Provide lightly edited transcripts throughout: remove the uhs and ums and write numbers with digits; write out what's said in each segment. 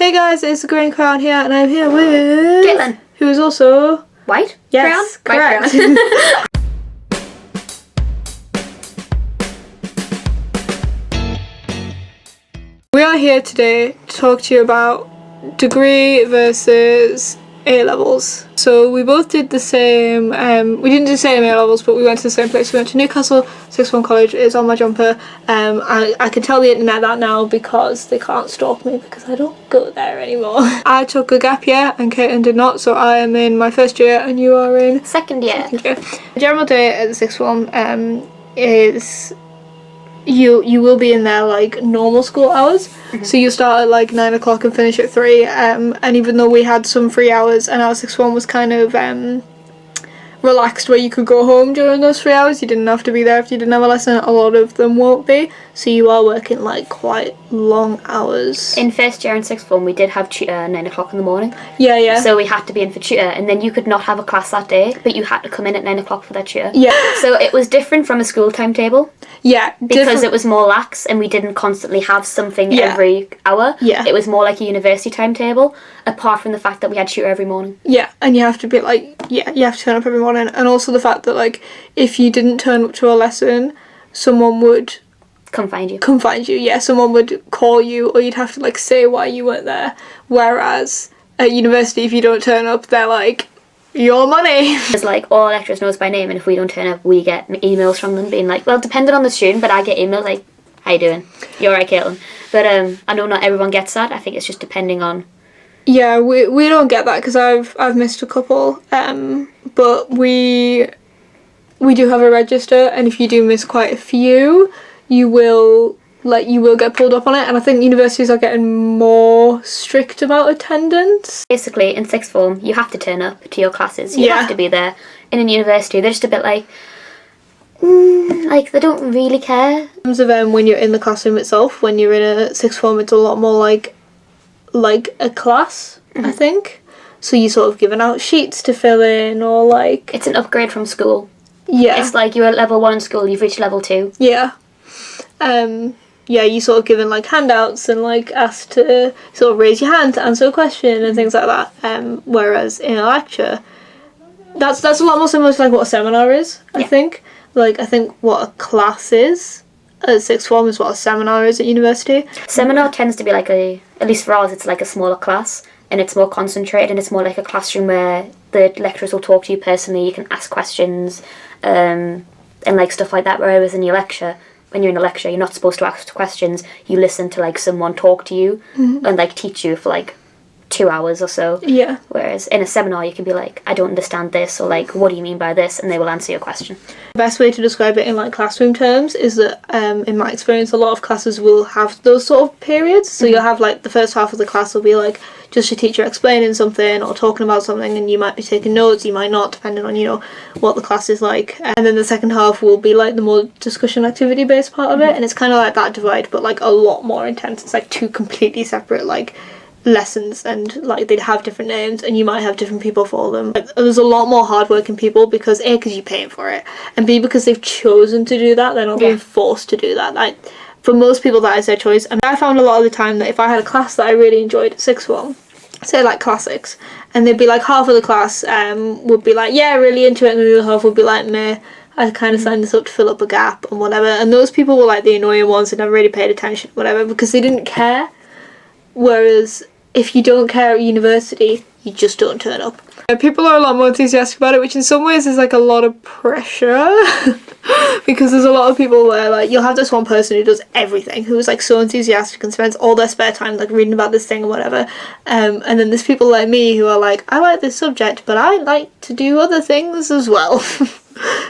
Hey guys, it's the Green Crown here, and I'm here with Caitlin, who is also white. yes, Crown? correct. White crown. We are here today to talk to you about degree versus A-levels. So we both did the same, we didn't do the same A-levels, but we went to the same place. We went to Newcastle Sixth Form College. It's on my jumper. I can tell the internet that now because they can't stalk me because I don't go there anymore. I took a gap year and Caitlin did not, so I am in my first year and you are in? Second year. The general day at the Sixth Form is you will be in there like normal school hours. So you start at like 9 o'clock and finish at 3, and even though we had some free hours and our sixth one was kind of relaxed where you could go home during those 3 hours, you didn't have to be there if you didn't have a lesson. A lot of them won't be, so you are working like quite long hours. In first year and sixth form, we did have tutor at 9 o'clock in the morning. Yeah. So we had to be in for tutor, and then you could not have a class that day, but you had to come in at 9 o'clock for that tutor. Yeah. So it was different from a school timetable. Yeah. Because it was more lax and we didn't constantly have something every hour. Yeah. It was more like a university timetable, apart from the fact that we had tutor every morning. Yeah, and you have to be like, you have to turn up every morning. And also the fact that like, if you didn't turn up to a lesson, someone would come find you. Yeah, someone would call you, or you'd have to like say why you weren't there. Whereas at university, if you don't turn up, they're like, your money. It's like all lecturers know us by name, and if we don't turn up, we get emails from them being like, well, depending on the student, but I get emails like, how you doing? You're right, Caitlin. But I know not everyone gets that. I think it's just depending on. Yeah, we don't get that because I've missed a couple. But we do have a register, and if you do miss quite a few, you will get pulled up on it. And I think universities are getting more strict about attendance. Basically, in sixth form, you have to turn up to your classes. You Yeah. have to be there. In a university, they're just a bit like they don't really care. In terms of when you're in the classroom itself, when you're in a sixth form, it's a lot more like a class, I think. So you're sort of giving out sheets to fill in, or like... It's an upgrade from school. Yeah. It's like you're at level 1 in school, you've reached level 2. Yeah. You sort of given like handouts and like asked to sort of raise your hand to answer a question and things like that. Whereas in a lecture, that's a lot more similar to like what a seminar is, I think. Like, I think what a class is at sixth form is what a seminar is at university. Seminar tends to be like at least for ours, it's like a smaller class, and it's more concentrated, and it's more like a classroom where the lecturers will talk to you personally, you can ask questions, and like stuff like that. Whereas in your lecture, when you're in a lecture, you're not supposed to ask questions, you listen to like someone talk to you and like teach you for like 2 hours or so. Yeah. Whereas in a seminar, you can be like, I don't understand this, or like, what do you mean by this? And they will answer your question. The best way to describe it in like classroom terms is that in my experience, a lot of classes will have those sort of periods. So you'll have like the first half of the class will be like just your teacher explaining something or talking about something, and you might be taking notes, you might not, depending on what the class is like. And then the second half will be like the more discussion activity based part of it, and it's kind of like that divide, but like a lot more intense. It's like two completely separate like lessons, and like they'd have different names and you might have different people for them. Like, there's a lot more hardworking people because A, because you're paying for it, and B, because they've chosen to do that. They're not being forced to do that. Like, for most people that is their choice. And I found a lot of the time that if I had a class that I really enjoyed at sixth form, say like classics, and they'd be like half of the class would be like, yeah, really into it, and the other half would be like, meh, I kind of signed this up to fill up a gap and whatever. And those people were like the annoying ones that never really paid attention, whatever, because they didn't care. Whereas if you don't care at university, you just don't turn up. People are a lot more enthusiastic about it, which in some ways is like a lot of pressure because there's a lot of people where like you'll have this one person who does everything, who is like so enthusiastic and spends all their spare time like reading about this thing or whatever, and then there's people like me who are like, I like this subject but I like to do other things as well.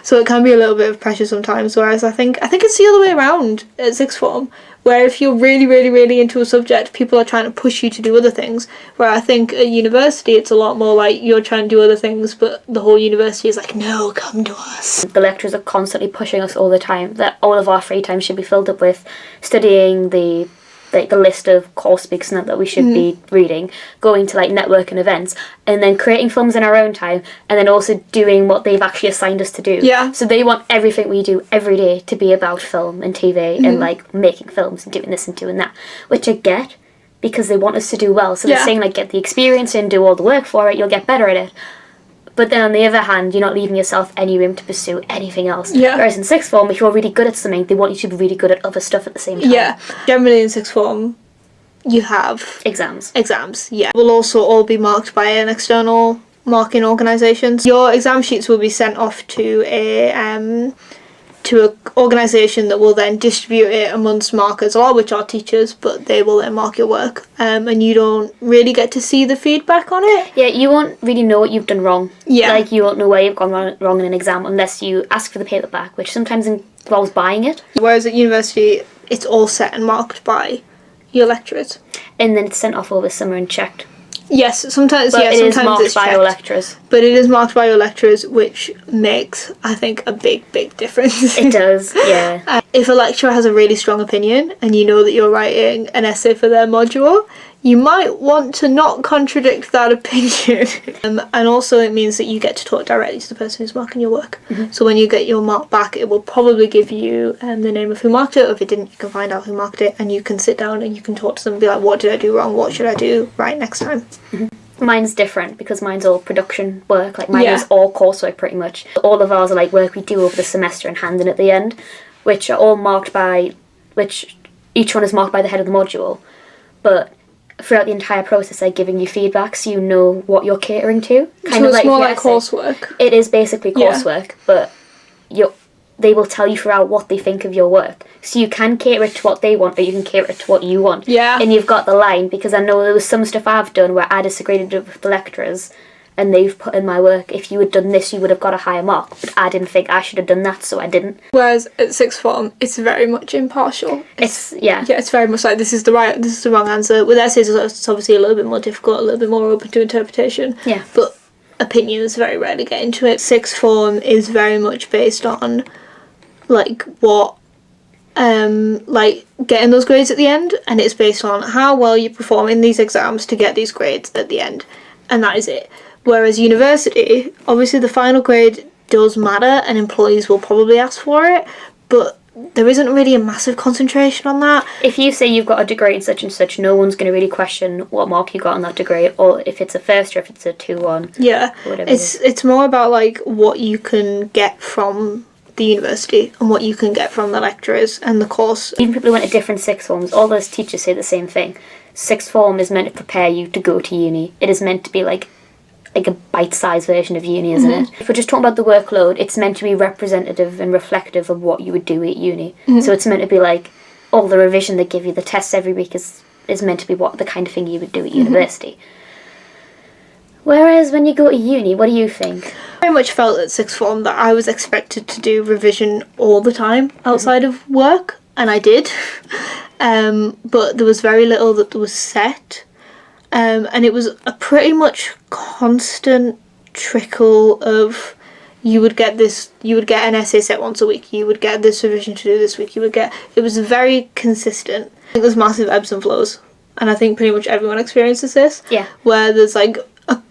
So it can be a little bit of pressure sometimes, whereas I think it's the other way around at sixth form, where if you're really, really, really into a subject, people are trying to push you to do other things, where I think at university it's a lot more like you're trying to do other things, but the whole university is like, no, come to us. The lecturers are constantly pushing us all the time that all of our free time should be filled up with studying the list of course speaks and that we should be reading, going to like networking events, and then creating films in our own time, and then also doing what they've actually assigned us to do. Yeah. So they want everything we do every day to be about film and TV and like making films and doing this and doing that, which I get, because they want us to do well. So they're Yeah. saying, like, get the experience in, do all the work for it, you'll get better at it. But then on the other hand, you're not leaving yourself any room to pursue anything else. Yeah. Whereas in sixth form, if you're really good at something, they want you to be really good at other stuff at the same time. Yeah. Generally in sixth form, you have Exams. exams. Yeah. Will also all be marked by an external marking organisation. Your exam sheets will be sent off to a organisation that will then distribute it amongst markers, all which are teachers, but they will then mark your work. And you don't really get to see the feedback on it. Yeah, you won't really know what you've done wrong. Yeah. Like, you won't know where you've gone wrong in an exam unless you ask for the paper back, which sometimes involves buying it. Whereas at university, it's all set and marked by your lecturers. And then it's sent off over summer and checked. Yes, sometimes. But Yeah, it is sometimes marked it's by checked. your lecturers. But it is marked by your lecturers, which makes, I think, a big difference. It does, yeah. If a lecturer has a really strong opinion and you know that you're writing an essay for their module, you might want to not contradict that opinion. And also it means that you get to talk directly to the person who's marking your work. So when you get your mark back, it will probably give you the name of who marked it, or if it didn't, you can find out who marked it, and you can sit down and you can talk to them and be like, what did I do wrong? What should I do right next time? Mine's different because mine's all production work. Like, mine Yeah. is all coursework pretty much. All of ours are like work we do over the semester and hand in at the end, which are all marked by, which each one is marked by the head of the module. But throughout the entire process, they're giving you feedback so you know what you're catering to. So it's more your like essay. coursework. It is basically Yeah. coursework, but they will tell you throughout what they think of your work. So you can cater it to what they want, or you can cater it to what you want. Yeah. And you've got the line, because I know there was some stuff I've done where I disagreed with the lecturers, and they've put in my work, if you had done this, you would have got a higher mark. But I didn't think I should have done that, so I didn't. Whereas at sixth form, it's very much impartial. Yeah. Yeah, it's very much like, this is the wrong answer. With essays, it's obviously a little bit more difficult, a little bit more open to interpretation. Yeah. But opinions very rarely get into it. Sixth form is very much based on, like, what, like, getting those grades at the end, and it's based on how well you perform in these exams to get these grades at the end, and that is it. Whereas university, obviously the final grade does matter, and employees will probably ask for it, but there isn't really a massive concentration on that. If you say you've got a degree in such and such, no one's going to really question what mark you got on that degree, or if it's a first or if it's a 2-1. Yeah, or whatever. it's more about, like, what you can get from the university and what you can get from the lecturers and the course. Even people who went to different sixth forms, all those teachers say the same thing. Sixth form is meant to prepare you to go to uni. It is meant to be like a bite-sized version of uni, isn't it? If we're just talking about the workload, it's meant to be representative and reflective of what you would do at uni. So it's meant to be like all the revision they give you, the tests every week is meant to be what the kind of thing you would do at university. Whereas when you go to uni, what do you think? I very much felt at sixth form that I was expected to do revision all the time outside of work, and I did. But there was very little that was set. And it was a pretty much constant trickle of, you would get an essay set once a week, you would get this revision to do this week, it was very consistent. I think there's massive ebbs and flows, and I think pretty much everyone experiences this. Yeah. Where there's like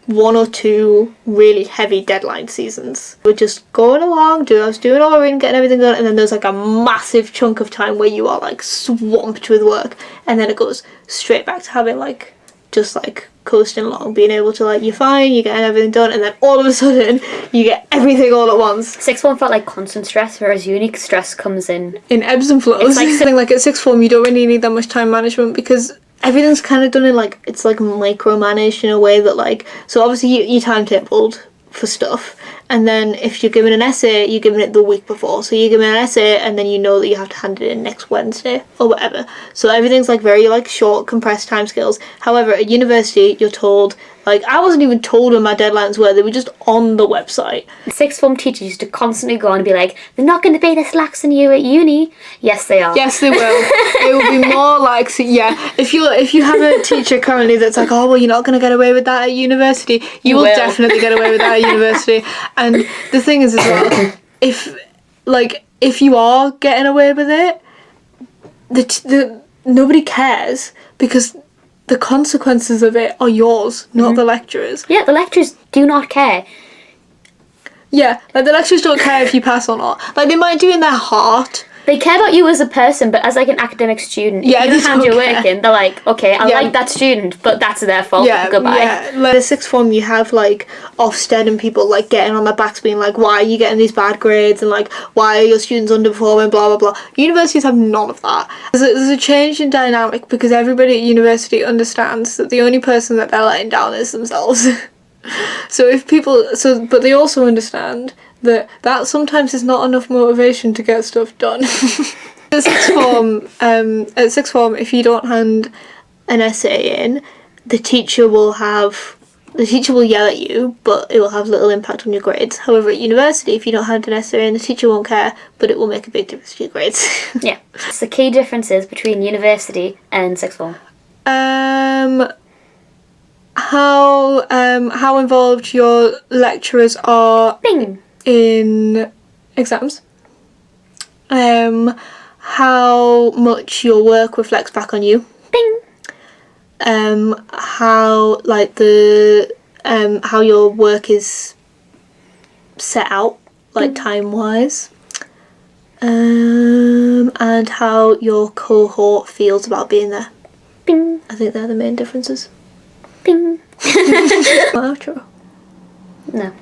one or two really heavy deadline seasons. We're just going along, I was doing all the reading, getting everything done, and then there's like a massive chunk of time where you are like swamped with work, and then it goes straight back to having like just like coasting along, being able to like, you're fine, you're getting everything done, and then all of a sudden you get everything all at once. Sixth form felt like constant stress, whereas uni stress comes in Ebbs and flows. It's like something like at sixth form you don't really need that much time management, because everything's kind of done in like, it's like micromanaged in a way that like, so obviously you timetabled for stuff, and then if you're given an essay, you're given it the week before, so you're given an essay and then you know that you have to hand it in next Wednesday or whatever, so everything's like very like short compressed timescales. However, at university you're told, like, I wasn't even told when my deadlines were, they were just on the website. Sixth form teachers used to constantly go on and be like, they're not going to be this lax on you at uni. Yes, they are. Yes, they will. It will be more like, so, yeah, if you have a teacher currently that's like, oh well, you're not going to get away with that at university, you will definitely get away with that at university. And the thing is as well, if you are getting away with it, the nobody cares, because the consequences of it are yours, not the lecturers. Yeah, the lecturers do not care. Yeah, like the lecturers don't care if you pass or not. Like, they might do in their heart They care about you as a person, but as like an academic student, Yeah, if they you don't hand your don't work care. in, they're like, okay, I Yeah. like that student, but that's their fault. Goodbye. Yeah. Like the sixth form, you have like Ofsted and people like getting on their backs, being like, "Why are you getting these bad grades?" and like, "Why are your students underperforming?" Blah blah blah. Universities have none of that. There's a change in dynamic because everybody at university understands that the only person that they're letting down is themselves. But they also understand that sometimes is not enough motivation to get stuff done. At sixth form, if you don't hand an essay in, the teacher will yell at you, but it will have little impact on your grades. However, at university, if you don't hand an essay in, the teacher won't care, but it will make a big difference to your grades. Yeah. What's the key differences between university and sixth form? How involved your lecturers are Bing. in exams. How much your work reflects back on you. Bing. How how your work is set out, like time wise. And how your cohort feels about being there. Bing. I think they're the main differences. Bing. Outro. No.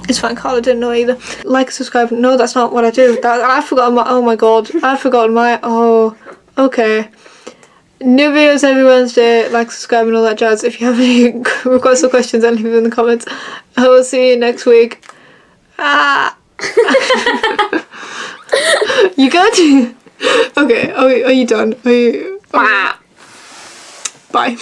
It's fine, Carla didn't know either. Like, subscribe. No, that's not what I do. I've forgotten my. Oh my god. I've forgotten my. Oh. Okay. New videos every Wednesday. Like, subscribe, and all that jazz. If you have any requests or questions, then leave them in the comments. I will see you next week. Ah. You good? Okay. Are you done? Are you? Okay. Bye.